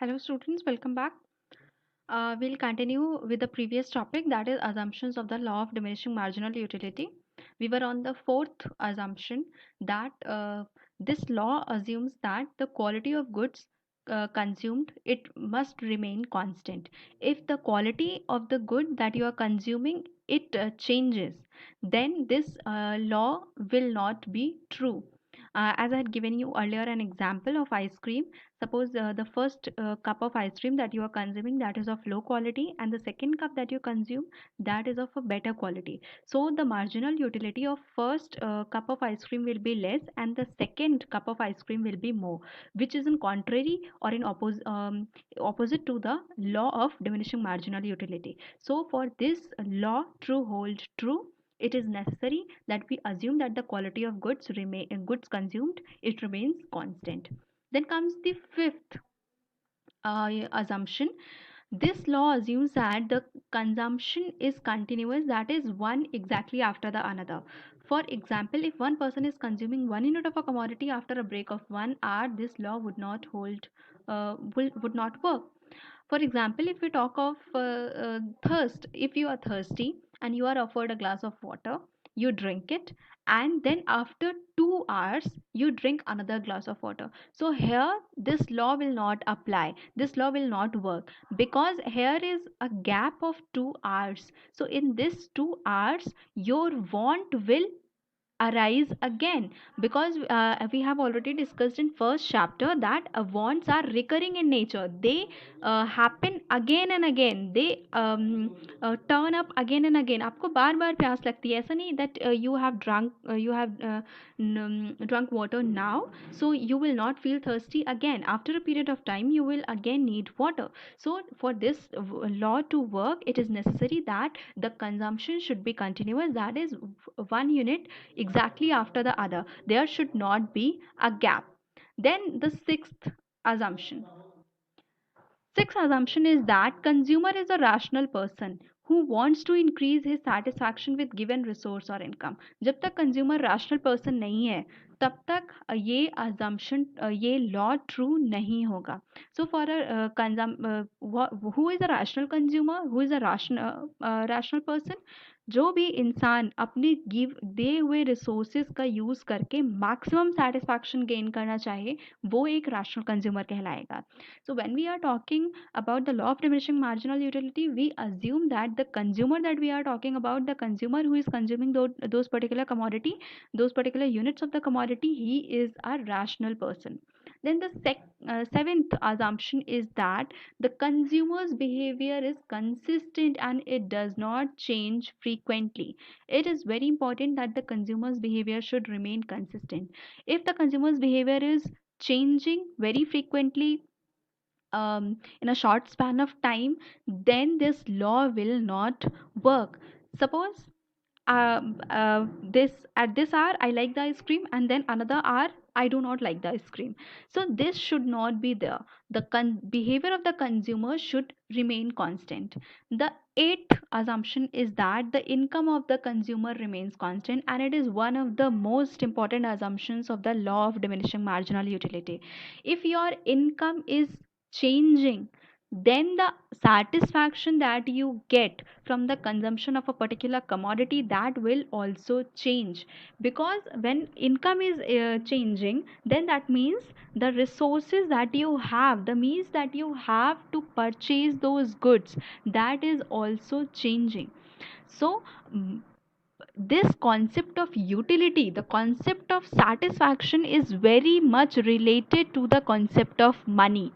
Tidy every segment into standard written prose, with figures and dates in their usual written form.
Hello students, welcome back. We'll continue with the previous topic, that is assumptions of the law of diminishing marginal utility. We were on the fourth assumption that this law assumes that the quality of goods consumed, it must remain constant. If the quality of the good that you are consuming, it changes, then this law will not be true. As I had given you earlier an example of ice cream. Suppose the first cup of ice cream that you are consuming, that is of low quality, and the second cup that you consume, that is of a better quality. So the marginal utility of first cup of ice cream will be less, and the second cup of ice cream will be more, which is in contrary or in opposite to the law of diminishing marginal utility. So for this law to hold true, it is necessary that we assume that the quality of goods consumed, it remains constant. Then comes the fifth assumption. This law assumes that the consumption is continuous, that is, one exactly after the another. For example, if one person is consuming 1 unit of a commodity after a break of 1 hour, this law would not hold, would not work. For example, if we talk of thirst, if you are thirsty and you are offered a glass of water, you drink it, and then after 2 hours, you drink another glass of water. So here, this law will not apply. This law will not work because here is a gap of 2 hours. So in this 2 hours, your want will arise again, because we have already discussed in first chapter that wants are recurring in nature. They happen again and again. They turn up again and again. आपको बार बार प्यास लगती है, ऐसा नहीं that you have drunk water now, so you will not feel thirsty again. After a period of time, you will again need water. So for this law to work, it is necessary that the consumption should be continuous, that is 1 unit exactly after the other. There should not be a gap. Then the sixth assumption is that consumer is a rational person who wants to increase his satisfaction with given resource or income. जब तक consumer rational person नहीं है, तब तक ये assumption, ये law true नहीं होगा. So for a who is a rational consumer, who is a rational person, जो भी इंसान अपने गिव दिए हुए रिसोर्सेज का यूज करके मैक्सिमम सेटिस्फैक्शन गेन करना चाहे, वो एक रैशनल कंज्यूमर कहलाएगा. So when we are talking about the law of diminishing marginal utility, we assume that the consumer that we are talking about, the consumer who is consuming those particular commodity, those particular units of the commodity, he is a rational person. Then the seventh assumption is that the consumer's behavior is consistent and it does not change frequently. It is very important that the consumer's behavior should remain consistent. If the consumer's behavior is changing very frequently, in a short span of time, then this law will not work. Suppose this at this hour I like the ice cream, and then another hour I do not like the ice cream. So this should not be there. The behavior of the consumer should remain constant. The eighth assumption is that the income of the consumer remains constant, and it is one of the most important assumptions of the law of diminishing marginal utility. If your income is changing, then the satisfaction that you get from the consumption of a particular commodity, that will also change. Because when income is changing, then that means the resources that you have, the means that you have to purchase those goods, that is also changing. So this concept of utility, the concept of satisfaction, is very much related to the concept of money.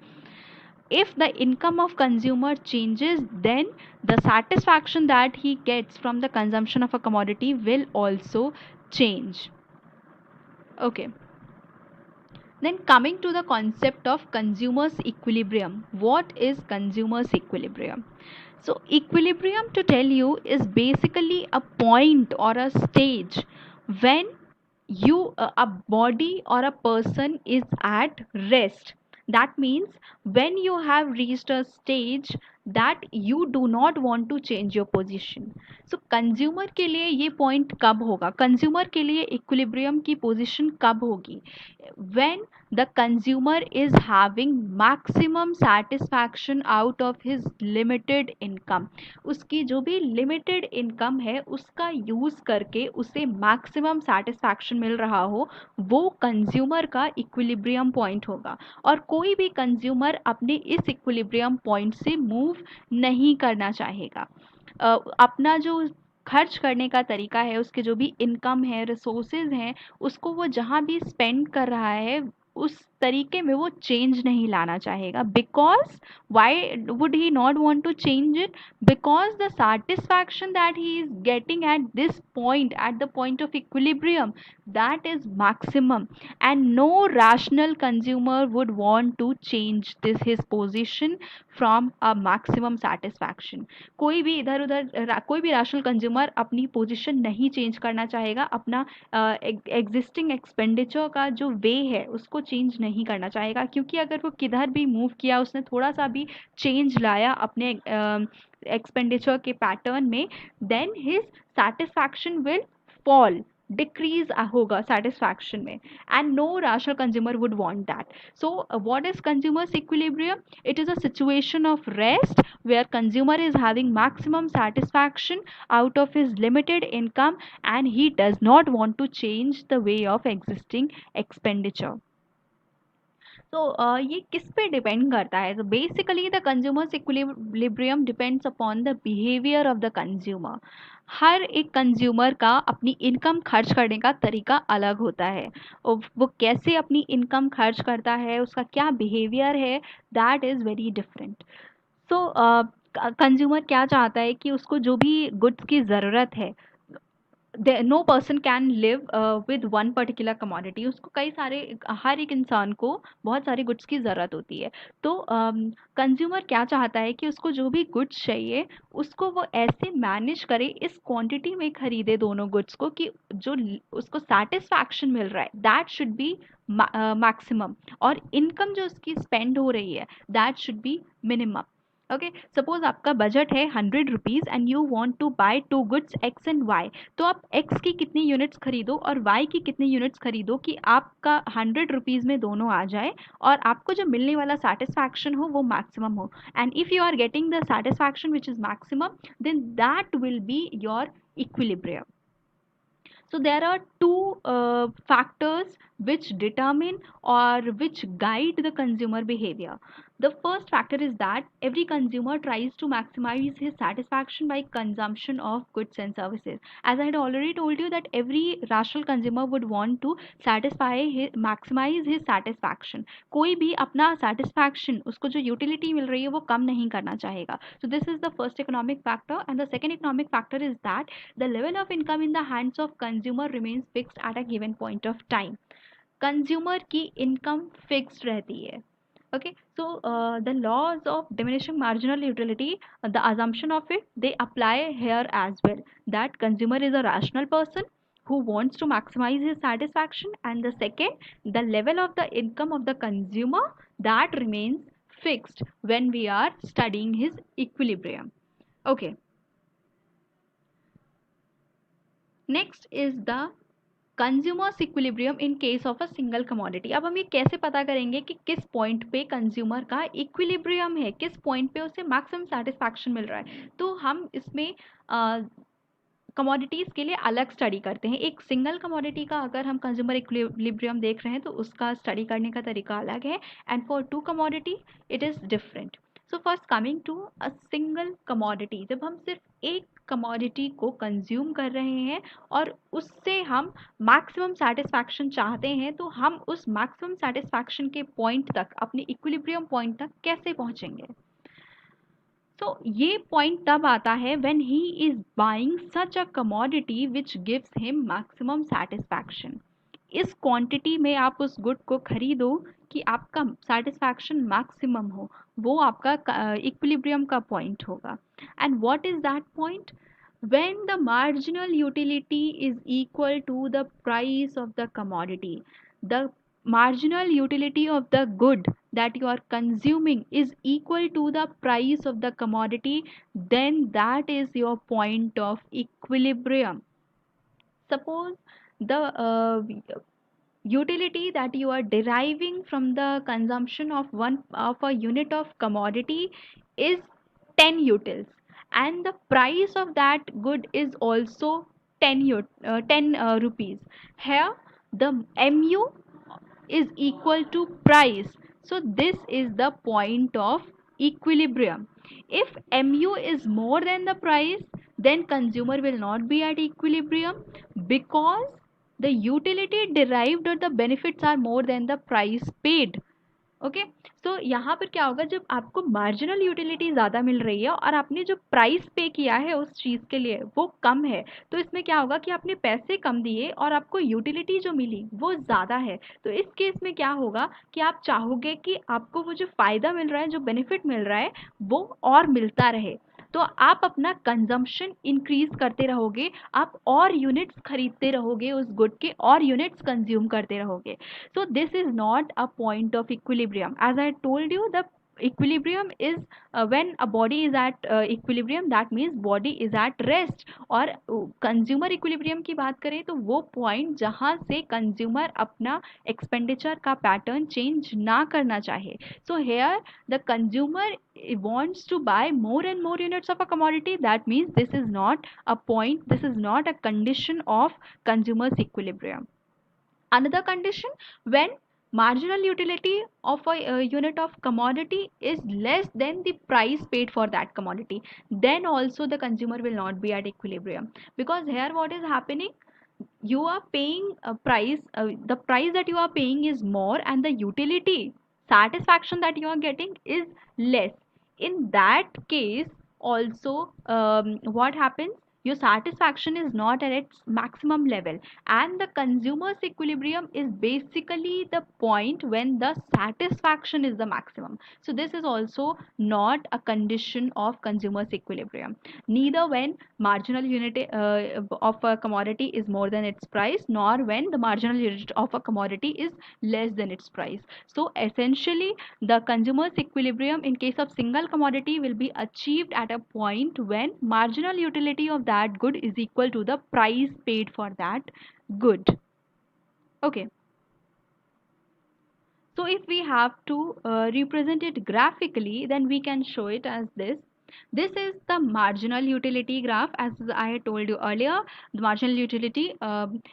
If the income of consumer changes, then the satisfaction that he gets from the consumption of a commodity will also change. Okay, then coming to the concept of consumer's equilibrium. What is consumer's equilibrium? So equilibrium, to tell you, is basically a point or a stage when a body or a person is at rest. That means when you have reached a stage that you do not want to change your position. So consumer के लिए ये point कब होगा, consumer के लिए equilibrium की position कब होगी, when the consumer is having maximum satisfaction out of his limited income. उसकी जो भी लिमिटेड इनकम है उसका यूज करके उसे मैक्सिमम सेटिस्फैक्शन मिल रहा हो, वो कंज्यूमर का इक्विलिब्रियम पॉइंट होगा। और कोई भी कंज्यूमर अपने इस इक्विलिब्रियम पॉइंट से मूव नहीं करना चाहेगा। अपना जो खर्च करने का तरीका है, उसके जो भी इनकम है, रिसोर्सेज हैं, उसको वो जहाँ भी स्पेंड कर रहा है उस तरीके में वो चेंज नहीं लाना चाहेगा। Because why would he not want to change it? Because the satisfaction that he is getting at this point, at the point of equilibrium, that is maximum, and no rational consumer would want to change this his position from a maximum satisfaction. कोई भी इधर उधर कोई भी rational consumer अपनी position नहीं change करना चाहेगा, अपना एग्जिस्टिंग एक्सपेंडिचर का जो वे है उसको चेंज नहीं करना चाहेगा, क्योंकि अगर वो किधर भी मूव किया, उसने थोड़ा सा भी चेंज लाया अपने एक्सपेंडिचर के पैटर्न में, then his satisfaction will fall, decrease होगा सेटिस्फैक्शन में, and no rational consumer would want that. So what is consumers equilibrium? It is a situation of rest where consumer is having maximum satisfaction out of his limited income and he does not want to change the way of existing expenditure. तो ये किस पे depend करता है? तो basically the consumer's equilibrium depends upon the behaviour of the consumer. हर एक consumer का अपनी इनकम खर्च करने का तरीका अलग होता है, और वो कैसे अपनी इनकम खर्च करता है, उसका क्या बिहेवियर है, दैट इज़ वेरी डिफरेंट. तो कंज्यूमर क्या चाहता है कि उसको जो भी गुड्स की ज़रूरत है, no person can live with one particular commodity. उसको कई सारे, हर एक इंसान को बहुत सारे गुड्स की ज़रूरत होती है. तो कंज्यूमर क्या चाहता है कि उसको जो भी गुड्स चाहिए उसको वो ऐसे मैनेज करे, इस क्वांटिटी में खरीदे दोनों गुड्स को कि जो उसको सेटिस्फैक्शन मिल रहा है दैट शुड बी मैक्सिमम, और इनकम जो उसकी स्पेंड हो रही है that should be minimum. Okay, suppose आपका बजट है 100 rupees and you want to buy two goods X and Y. तो आप एक्स की कितनी यूनिट्स खरीदो और वाई की कितनी यूनिट्स खरीदो कि आपका 100 रुपीज़ में दोनों आ जाए और आपको जो मिलने वाला सेटिस्फैक्शन हो वो मैक्सिमम हो. And if you are getting the satisfaction which is maximum, then that will be your equilibrium. So there are two factors which determine or which guide the consumer behavior. The first factor is that every consumer tries to maximize his satisfaction by consumption of goods and services. As I had already told you that every rational consumer would want to maximize his satisfaction. कोई भी अपना satisfaction, उसको जो utility मिल रही है वो कम नहीं करना चाहेगा. So this is the first economic factor, and the second economic factor is that the level of income in the hands of consumer remains fixed at a given point of time. Consumer की income fixed रहती है. Okay, so the laws of diminishing marginal utility, the assumption of it, they apply here as well, that consumer is a rational person who wants to maximize his satisfaction, and the second, the level of the income of the consumer, that remains fixed when we are studying his equilibrium. Okay, next is the consumers equilibrium in case of a single commodity. अब हम ये कैसे पता करेंगे कि किस point पे consumer का इक्विलिब्रियम है, किस पॉइंट पे उसे मैक्सिमम सेटिस्फैक्शन मिल रहा है? तो हम इसमें कमोडिटीज़ के लिए अलग स्टडी करते हैं. एक सिंगल कमोडिटी का अगर हम कंज्यूमर इक्विलिब्रियम देख रहे हैं तो उसका स्टडी करने का तरीका अलग है, and for two commodity it is different. So first coming to a single commodity, जब हम सिर्फ एक कमोडिटी को कंज्यूम कर रहे हैं और उससे हम मैक्सिमम सेटिस्फैक्शन चाहते हैं, तो हम उस मैक्सिमम सेटिस्फैक्शन के पॉइंट तक, अपने इक्विलिब्रियम पॉइंट तक कैसे पहुंचेंगे? तो ये पॉइंट तब आता है when he is buying such a commodity which gives him maximum satisfaction. इस क्वांटिटी में आप उस गुड को खरीदो कि आपका सेटिस्फैक्शन मैक्सिमम हो, वो आपका इक्विलिब्रियम का पॉइंट होगा. And what is that point? When the marginal utility is equal to the price of the commodity, the marginal utility of the good that you are consuming is equal to the price of the commodity, then that is your point of equilibrium. Suppose the utility that you are deriving from the consumption of a unit of commodity is 10 utils, and the price of that good is also 10 rupees. Here the mu is equal to price. So this is the point of equilibrium. If mu is more than the price, then consumer will not be at equilibrium, because the utility derived or the benefits are more than the price paid. Okay, so यहाँ पर क्या होगा, जब आपको marginal utility ज़्यादा मिल रही है और आपने जो प्राइस पे किया है उस चीज़ के लिए वो कम है, तो इसमें क्या होगा कि आपने पैसे कम दिए और आपको यूटिलिटी जो मिली वो ज़्यादा है। तो इस केस में क्या होगा कि आप चाहोगे कि आपको वो जो फ़ायदा मिल रहा है, जो बेनिफिट मिल रहा है, वो और मिलता रहे। तो आप अपना कंजम्पशन इंक्रीज करते रहोगे, आप और यूनिट्स खरीदते रहोगे, उस गुड के और यूनिट्स कंज्यूम करते रहोगे। So this is not a point of equilibrium. As I told you, the equilibrium is when a body is at equilibrium, that means body is at rest. और consumer equilibrium की बात करें तो वो point जहाँ से कंज्यूमर अपना expenditure का पैटर्न चेंज ना करना चाहे. So here the consumer wants to buy more and more units of a commodity. That means this is not a point, this is not a condition of consumer's equilibrium. Another condition, when marginal utility of a unit of commodity is less than the price paid for that commodity, then also the consumer will not be at equilibrium, because here what is happening, you are paying a price, the price that you are paying is more and the utility satisfaction that you are getting is less. In that case also, what happens, your satisfaction is not at its maximum level, and the consumer's equilibrium is basically the point when the satisfaction is the maximum. So this is also not a condition of consumer's equilibrium, neither when marginal unit of a commodity is more than its price, nor when the marginal unit of a commodity is less than its price. So essentially the consumer's equilibrium in case of single commodity will be achieved at a point when marginal utility of that good is equal to the price paid for that good. Okay. So if we have to represent it graphically, then we can show it as this. This is the marginal utility graph. As I told you earlier, the marginal utility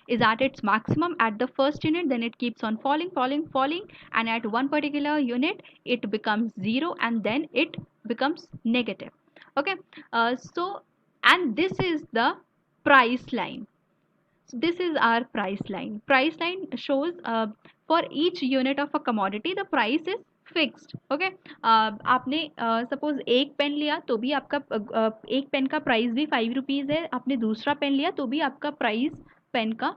is at its maximum at the first unit, then it keeps on falling, falling, falling, and at one particular unit it becomes zero, and then it becomes negative. Okay, and this is the price line. So this is our price line. Price line shows for each unit of a commodity the price is fixed. Okay, आपने suppose एक pen लिया तो भी आपका एक pen का price भी 5 rupees है, आपने दूसरा पेन लिया तो भी आपका प्राइस पेन का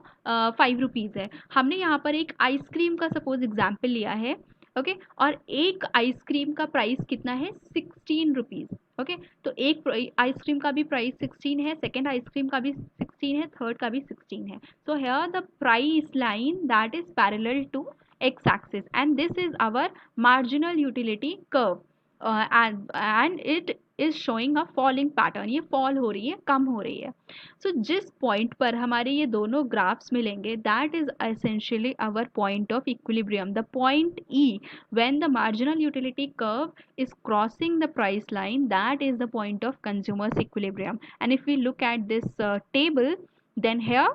5 रुपीज़ है. हमने यहाँ पर एक आइसक्रीम का सपोज एग्जाम्पल लिया है. ओके, और एक आइसक्रीम का प्राइस कितना है, 16 रुपीज़. ओके, तो एक आइसक्रीम का भी प्राइस 16 है, सेकेंड आइसक्रीम का भी 16 है, थर्ड का भी 16 है. So here the price line that is parallel to x axis, and this is our marginal utility curve, and it is showing a falling pattern. ये fall हो रही है, कम हो रही है. So जिस point पर हमारे ये दोनों graphs मिलेंगे, that is essentially our point of equilibrium, the point E, when the marginal utility curve is crossing the price line, that is the point of consumer's equilibrium. And if we look at this table, then here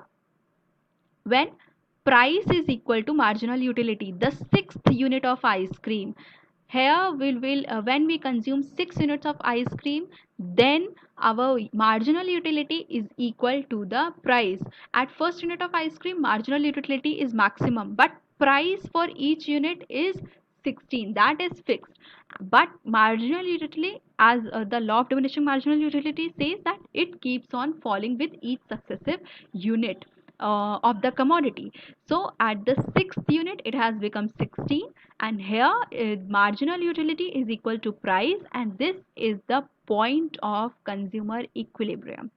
when price is equal to marginal utility, the sixth unit of ice cream, here when we consume 6 units of ice cream, then our marginal utility is equal to the price. At first unit of ice cream marginal utility is maximum, but price for each unit is 16, that is fixed. But marginal utility, as the law of diminishing marginal utility says, that it keeps on falling with each successive unit of the commodity. So at the sixth unit it has become 16, and here marginal utility is equal to price, and this is the point of consumer equilibrium.